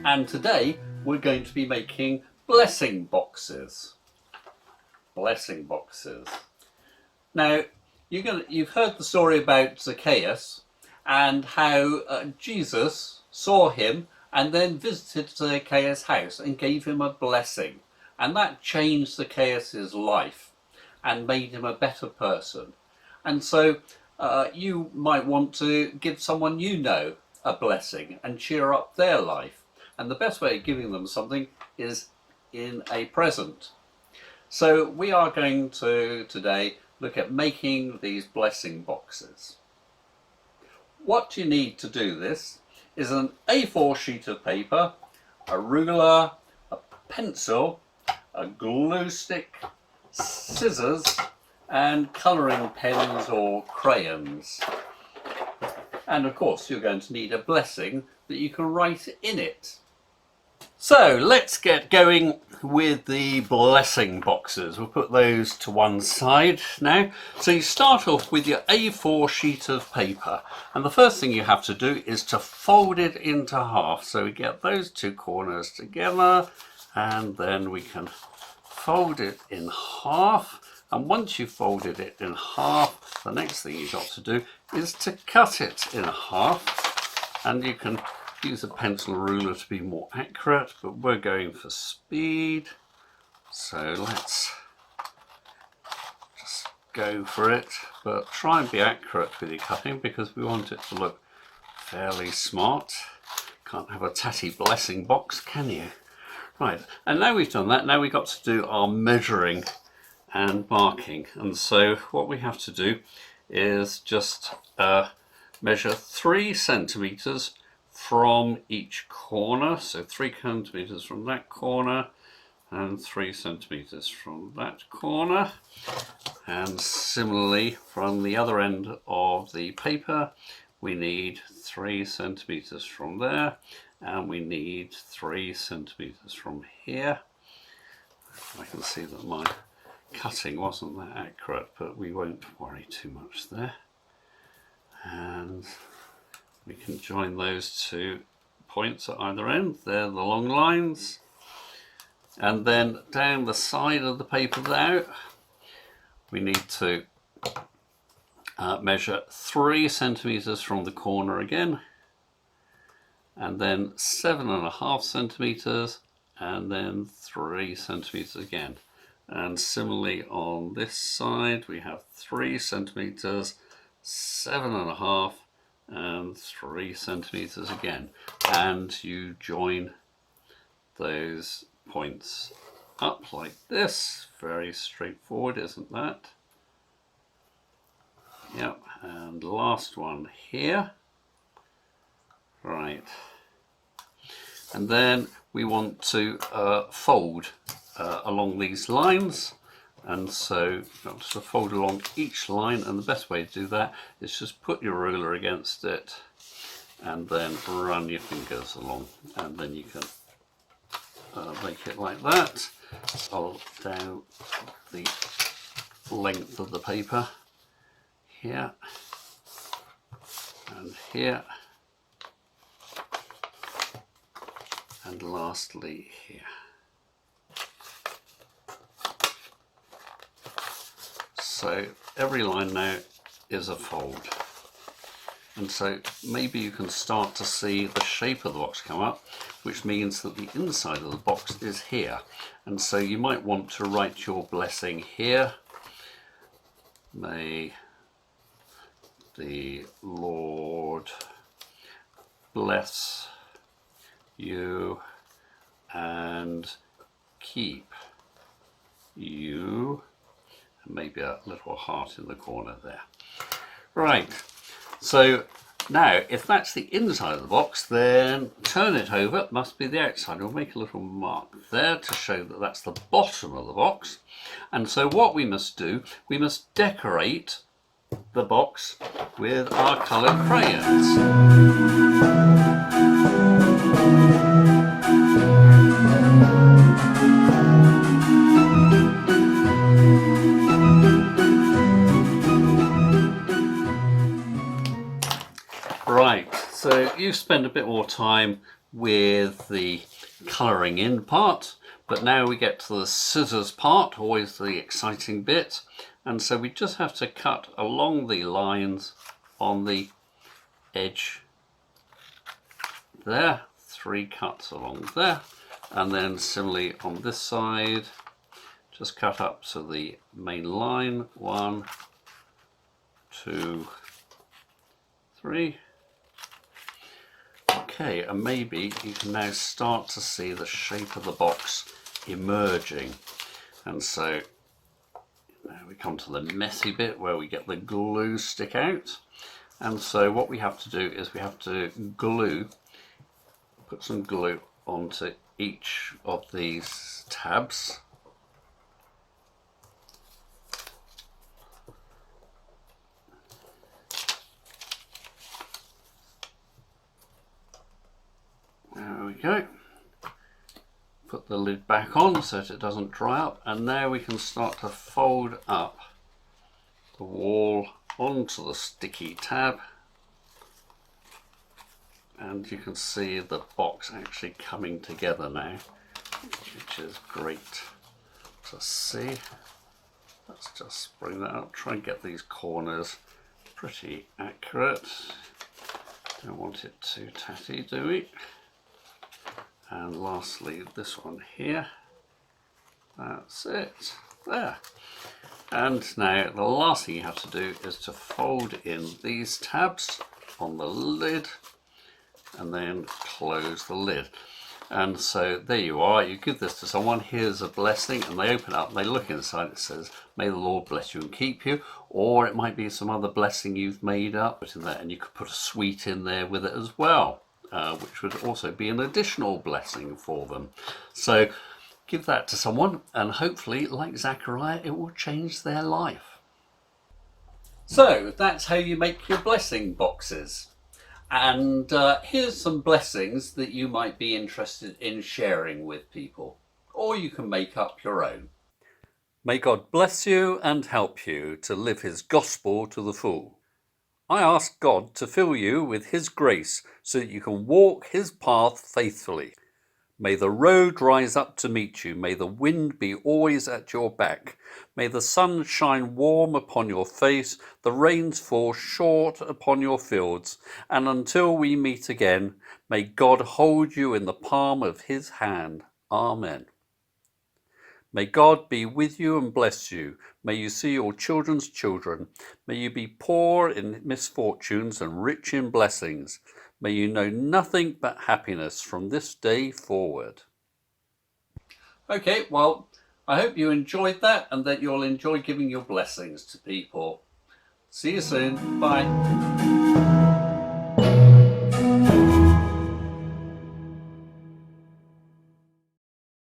and today we're going to be making blessing boxes. Blessing boxes. Now, you've heard the story about Zacchaeus and how Jesus saw him and then visited Zacchaeus' house and gave him a blessing. And that changed Zacchaeus' life and made him a better person. And so you might want to give someone you know a blessing and cheer up their life. And the best way of giving them something is in a present. So we are going to today look at making these blessing boxes. What you need to do this is an A4 sheet of paper, a ruler, a pencil, a glue stick, scissors and colouring pens or crayons. And of course you're going to need a blessing that you can write in it. So let's get going with the blessing boxes. We'll put those to one side now. So you start off with your A4 sheet of paper, and the first thing you have to do is to fold it into half. So we get those two corners together, and then we can fold it in half. And once you've folded it in half, the next thing you've got to do is to cut it in half. And you can use a pencil ruler to be more accurate, but we're going for speed. So let's just go for it, but try and be accurate with your cutting because we want it to look fairly smart. Can't have a tatty blessing box, can you? Right, and now we've done that, now we've got to do our measuring and marking. And so what we have to do is just measure 3 centimeters from each corner. So 3 centimeters from that corner and 3 centimeters from that corner. And similarly from the other end of the paper, we need 3 centimeters from there, and we need 3 centimeters from here. I can see that my cutting wasn't that accurate, but we won't worry too much there. And we can join those 2 points at either end. They're the long lines. And then down the side of the paper now, we need to measure 3 centimeters from the corner again, and then 7.5 centimeters, and then 3 centimeters again. And similarly on this side, we have 3 centimeters, 7.5, and 3 centimeters again. And you join those points up like this. Very straightforward, isn't that? Yep, and last one here. Right. And then we want to fold along these lines, and so to fold along each line, and the best way to do that is just put your ruler against it and then run your fingers along, and then you can make it like that, all down the length of the paper here and here, and lastly here. So every line now is a fold, and so maybe you can start to see the shape of the box come up, which means that the inside of the box is here. And so you might want to write your blessing here. May the Lord bless you and keep you. Maybe a little heart in the corner there. Right, so now if that's the inside of the box, then turn it over, it must be the outside. We'll make a little mark there to show that that's the bottom of the box. And so what we must do, we must decorate the box with our coloured crayons. Right, so you spend a bit more time with the colouring in part, but now we get to the scissors part, always the exciting bit. And so we just have to cut along the lines on the edge there, 3 cuts along there, and then similarly on this side, just cut up to the main line, 1, 2, 3. Okay, and maybe you can now start to see the shape of the box emerging. And so now we come to the messy bit where we get the glue stick out. And so what we have to do is we have to put some glue onto each of these tabs. There we go. Put the lid back on so that it doesn't dry up, and now we can start to fold up the wall onto the sticky tab, and you can see the box actually coming together now, which is great to see. Let's just bring that up, try and get these corners pretty accurate. Don't want it too tatty, do we? And lastly, this one here. That's it. There. And now the last thing you have to do is to fold in these tabs on the lid and then close the lid. And so there you are. You give this to someone, here's a blessing, and they open up, they look inside, it says, "May the Lord bless you and keep you," or it might be some other blessing you've made up, put in there, and you could put a sweet in there with it as well. Which would also be an additional blessing for them. So give that to someone, and hopefully, like Zachariah, it will change their life. So that's how you make your blessing boxes. And here's some blessings that you might be interested in sharing with people, or you can make up your own. May God bless you and help you to live his gospel to the full. I ask God to fill you with his grace so that you can walk his path faithfully. May the road rise up to meet you. May the wind be always at your back. May the sun shine warm upon your face, the rains fall short upon your fields. And until we meet again, may God hold you in the palm of his hand. Amen. May God be with you and bless you. May you see your children's children. May you be poor in misfortunes and rich in blessings. May you know nothing but happiness from this day forward. Okay, well, I hope you enjoyed that and that you'll enjoy giving your blessings to people. See you soon. Bye.